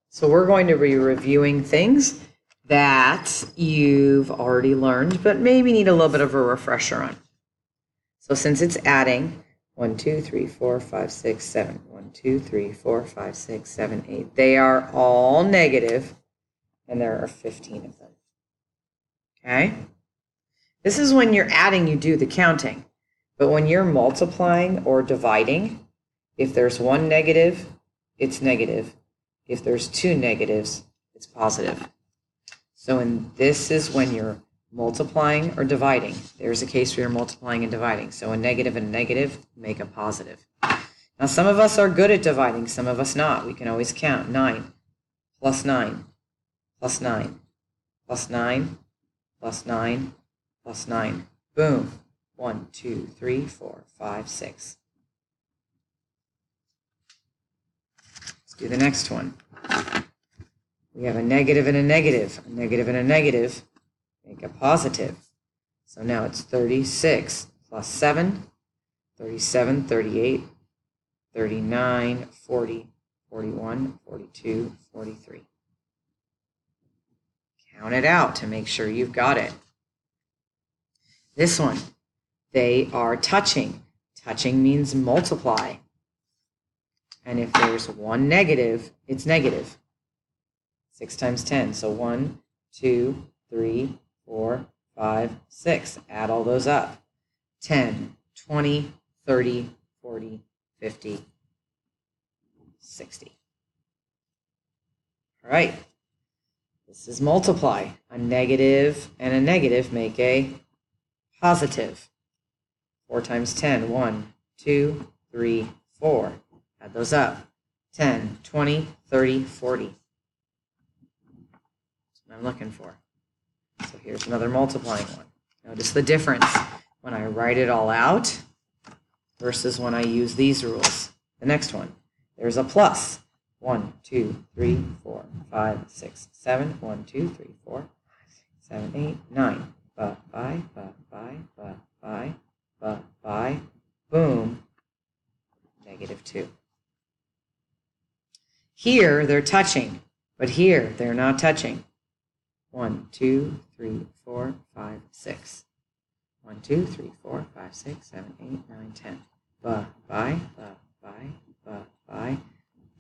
So we're going to be reviewing things that you've already learned, but maybe need a little bit of a refresher on. So since it's adding 1, 2, 3, 4, 5, 6, 7, 1, 2, 3, 4, 5, 6, 7, 8, they are all negative, and there are 15 of them. Okay? This is when you're adding, you do the counting. But when you're multiplying or dividing, if there's one negative, it's negative. If there's two negatives, it's positive. So this is when you're multiplying or dividing. There's a case where you're multiplying and dividing. So a negative and a negative make a positive. Now some of us are good at dividing, some of us not. We can always count 9 plus 9 plus 9 plus 9 plus 9 plus 9. Boom. 1, 2, 3, 4, 5, 6. Let's do the next one. We have a negative and a negative. A negative and a negative make a positive. So now it's 36 plus 7, 37, 38, 39, 40, 41, 42, 43. Count it out to make sure you've got it. This one, they are touching. Touching means multiply. And if there's one negative, it's negative. 6 times 10. So 1, 2, 3, 4, 5, 6. Add all those up. 10, 20, 30, 40, 50, 60. All right. This is multiply. A negative and a negative make a positive. 4 times 10. 1, 2, 3, 4. Add those up. 10, 20, 30, 40. That's what I'm looking for. So here's another multiplying one. Notice the difference when I write it all out versus when I use these rules. The next one, there's a plus. 1, 2, 3, 4, 5, 6, 7. 1, 2, 3, 4, 7, 8, 9. By. Boom. -2. Here, they're touching, but here, they're not touching. 1, 2, 3, 4, 5, 6. 1, 2, 3, 4, 5, 6, 7, 8, 9, 10. By.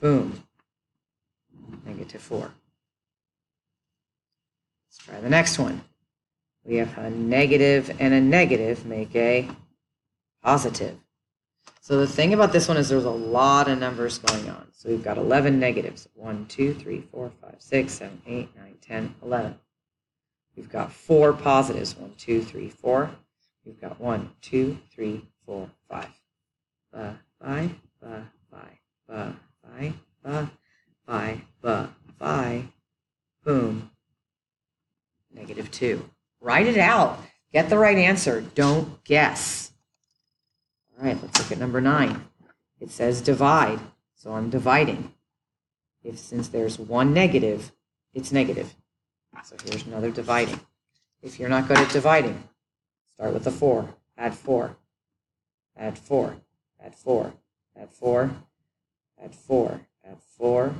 Boom. -4. Let's try the next one. We have a negative and a negative make a positive. So the thing about this one is there's a lot of numbers going on. So we've got 11 negatives. 1, 2, 3, 4, 5, 6, 7, 8, 9, 10, 11. We've got 4 positives. 1, 2, 3, 4. We've got 1, 2, 3, 4, 5. Boom. -2. Write it out. Get the right answer. Don't guess. All right, let's look at number 9. It says divide, so I'm dividing. Since there's one negative, it's negative. So here's another dividing. If you're not good at dividing, start with a 4. Add 4. Add 4. Add 4. Add 4. Add 4. Add 4.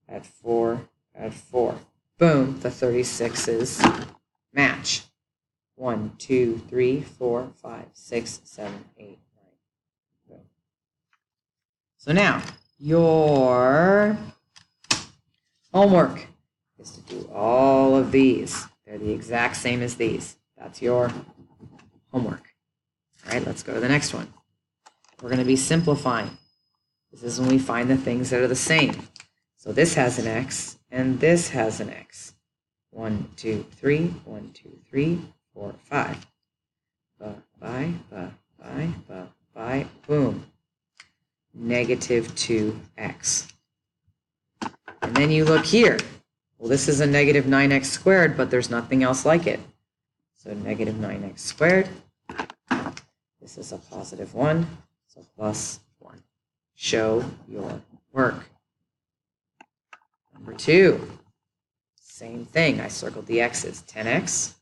Add 4. Add 4. Boom, the 36's match. 1, 2, 3, 4, 5, 6, 7, 8, 9. So now, your homework is to do all of these. They're the exact same as these. That's your homework. All right, let's go to the next one. We're going to be simplifying. This is when we find the things that are the same. So this has an X, and this has an X. 1, 2, 3, 1, 2, 3, 4, 5. By, boom. -2x. And then you look here. Well, this is a -9x squared, but there's nothing else like it. So -9x squared. This is a +1, so +1. Show your work. Number 2. Same thing. I circled the x's. 10x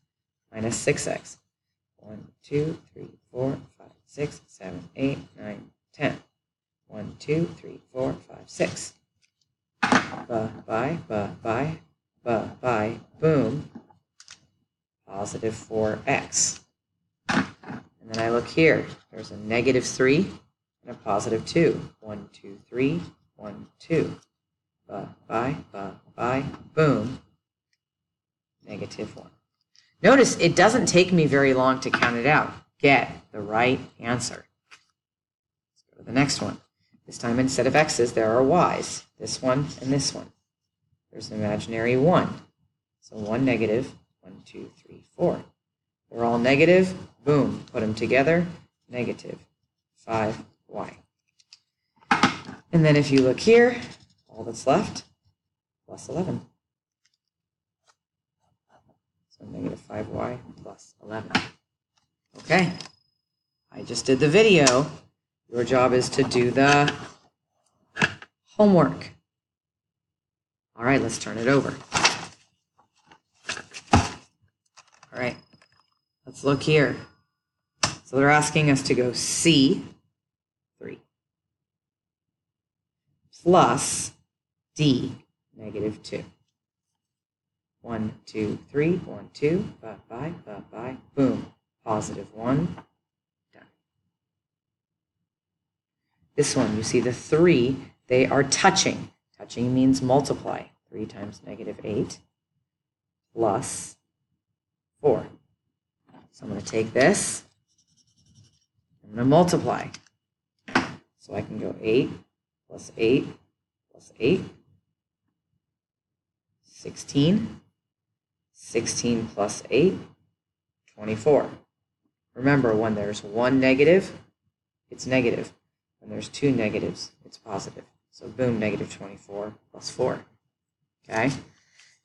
minus 6x. 1, 2, 3, 4, 5, 6, 7, 8, 9, 10. 1, 2, 3, 4, 5, 6. by, boom, positive 4x. And then I look here, there's a negative 3 and a positive 2. 1, 2, 3, 1, 2. By, boom, negative 1. Notice it doesn't take me very long to count it out. Get the right answer. Let's go to the next one. This time instead of x's, there are y's. This one and this one. There's an imaginary 1. So 1 negative, 1, 2, 3, 4. They're all negative. Boom. Put them together. Negative 5y. And then if you look here, all that's left, plus 11. So negative 5y plus 11. Okay. I just did the video. Your job is to do the homework. All right, let's turn it over. All right, let's look here. So they're asking us to go C3 plus D negative 2. 1, 2, 3, 1, 2, by, boom, positive 1, done. This one, you see the 3, they are touching. Touching means multiply. 3 times negative 8 plus 4. So I'm going to take this, I'm going to multiply. So I can go 8 plus 8 plus 8, 16. 16 plus 8, 24. Remember, when there's one negative, it's negative. When there's two negatives, it's positive. So boom, negative 24 plus 4. Okay?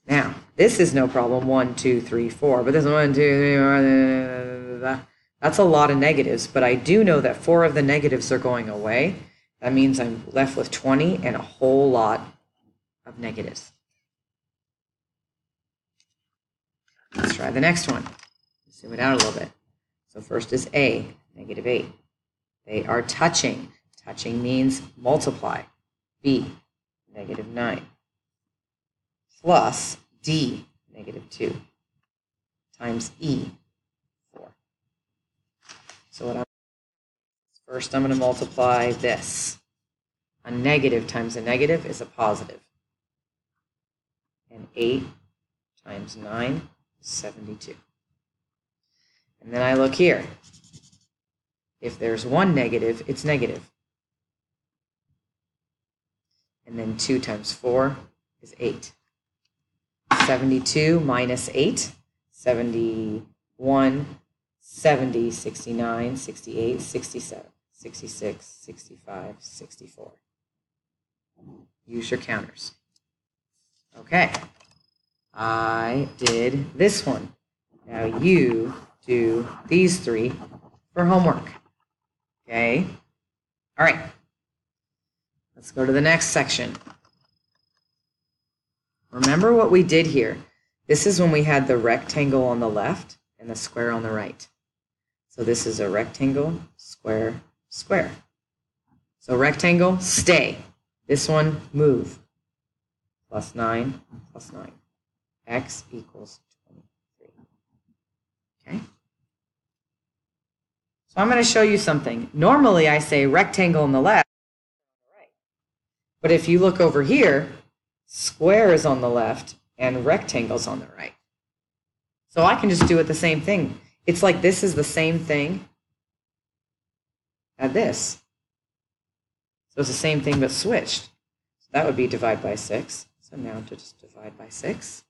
Now, this is no problem, 1, 2, 3, 4. But this 1, 2, 3, 4, that's a lot of negatives. But I do know that 4 of the negatives are going away. That means I'm left with 20 and a whole lot of negatives. Let's try the next one. Zoom it out a little bit. So first is A, negative 8. They are touching. Touching means multiply. B, negative 9. Plus D, negative 2. Times E, 4. So what first I'm going to multiply this. A negative times a negative is a positive. And 8 times 9 is 72. And then I look here. If there's one negative, it's negative. And then 2 times 4 is 8. 72 minus 8, 71, 70, 69, 68, 67, 66, 65, 64. Use your counters. Okay. I did this one. Now you do these 3 for homework. Okay? All right. Let's go to the next section. Remember what we did here. This is when we had the rectangle on the left and the square on the right. So this is a rectangle, square, square. So rectangle, stay. This one, move. Plus 9, plus 9. X equals 23. Okay? So I'm going to show you something. Normally I say rectangle on the left, but if you look over here, square is on the left and rectangle's on the right. So I can just do it the same thing. It's like this is the same thing as this. So it's the same thing but switched. So that would be divide by 6. So now to just divide by 6.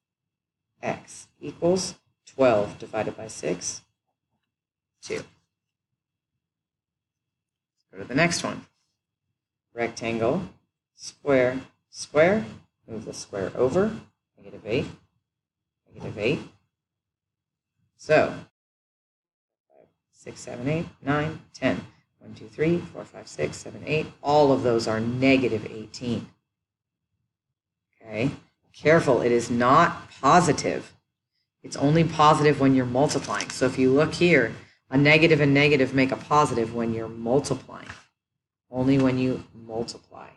X equals 12 divided by 6, 2. Let's go to the next one. Rectangle, square, square. Move the square over. Negative 8, negative 8. So 6, 7, 8, 9, 10. 1, 2, 3, 4, 5, 6, 7, 8. All of those are negative 18. Okay? Careful, it is not positive. It's only positive when you're multiplying. So if you look here, a negative and negative make a positive when you're multiplying. Only when you multiply.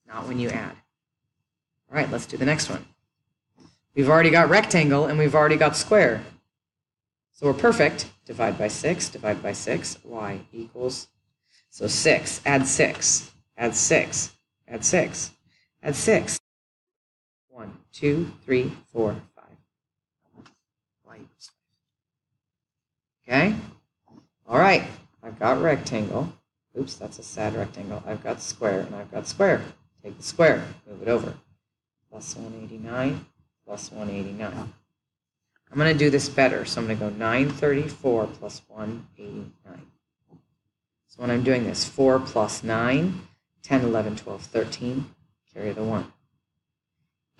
not when you add. All right, let's do the next one. We've already got rectangle and we've already got square. So we're perfect. Divide by 6, divide by 6, y equals. So 6, add 6, add 6, add 6, add 6. 1, 2, 3, 4, 5. Y equals 5. Okay? All right, I've got rectangle. Oops, that's a sad rectangle. I've got square and I've got square. Take the square, move it over. Plus 189, plus 189. I'm going to do this better, so I'm going to go 934 plus 189. So when I'm doing this, 4 plus 9, 10, 11, 12, 13, carry the 1.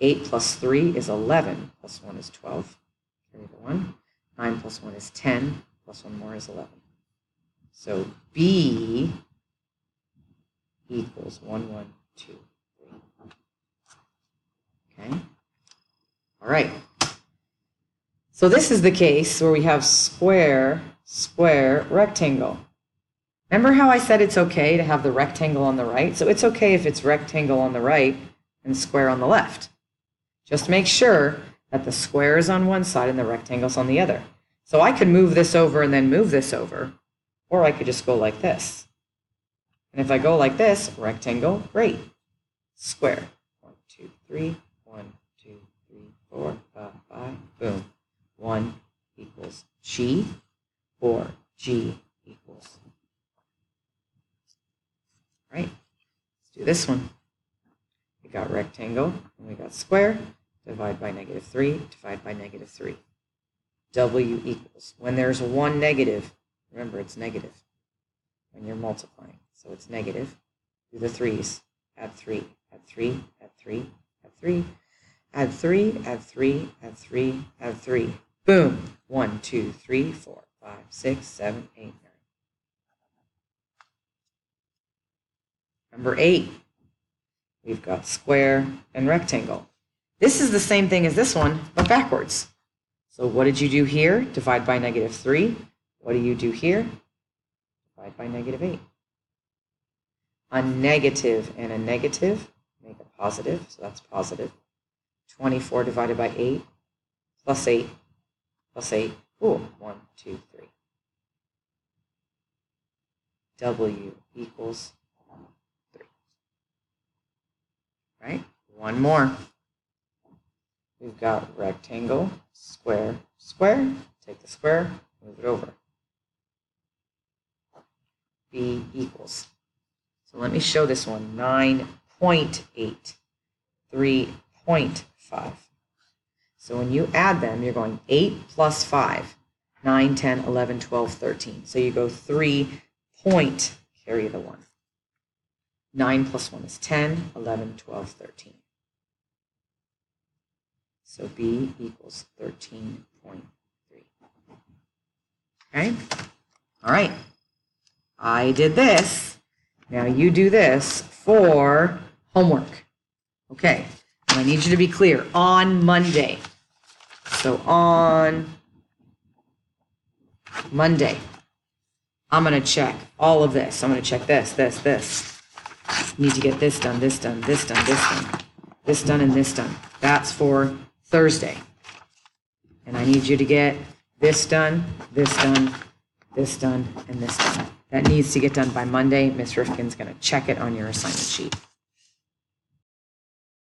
8 plus 3 is 11, plus 1 is 12, carry the 1. 9 plus 1 is 10, plus 1 more is 11. So B equals 1, 1, 2, 3. Okay? All right. So this is the case where we have square, square, rectangle. Remember how I said it's okay to have the rectangle on the right? So it's okay if it's rectangle on the right and square on the left. Just make sure that the square is on one side and the rectangle is on the other. So I could move this over and then move this over, or I could just go like this. And if I go like this, rectangle, great. Square. 1, 2, 3, 1, 2, 3, 4, 5, 5, boom. 1 equals G, or G equals. Right? Let's do this one. We got rectangle, and we got square. Divide by -3, divide by -3. W equals. When there's one negative, remember it's negative when you're multiplying. So it's negative. Do the 3's. Add 3, add 3, add 3, add 3, add 3, add 3, add 3, add 3. Boom. 1, 2, 3, 4, 5, 6, 7, 8, 9. Number 8. We've got square and rectangle. This is the same thing as this one, but backwards. So what did you do here? Divide by -3. What do you do here? Divide by -8. A negative and a negative make a positive, so that's positive. 24 divided by 8 plus 8 plus 8. Ooh, 1, 2, 3. W equals 3. Right? One more. We've got rectangle, square, square. Take the square, move it over. B equals. So let me show this one. 9.8, 3.5. So when you add them, you're going 8 plus 5, 9, 10, 11, 12, 13. So you go 3 point, carry the 1. 9 plus 1 is 10, 11, 12, 13. So B equals 13.3. Okay? All right. I did this. Now you do this for homework. Okay. And I need you to be clear. On Monday. So on Monday, I'm going to check all of this. I'm going to check this, this, this. Need to get this done, this done, this done, this done, this done, and this done. That's for Thursday. And I need you to get this done, this done, this done, and this done. That needs to get done by Monday. Miss Rifkin's going to check it on your assignment sheet.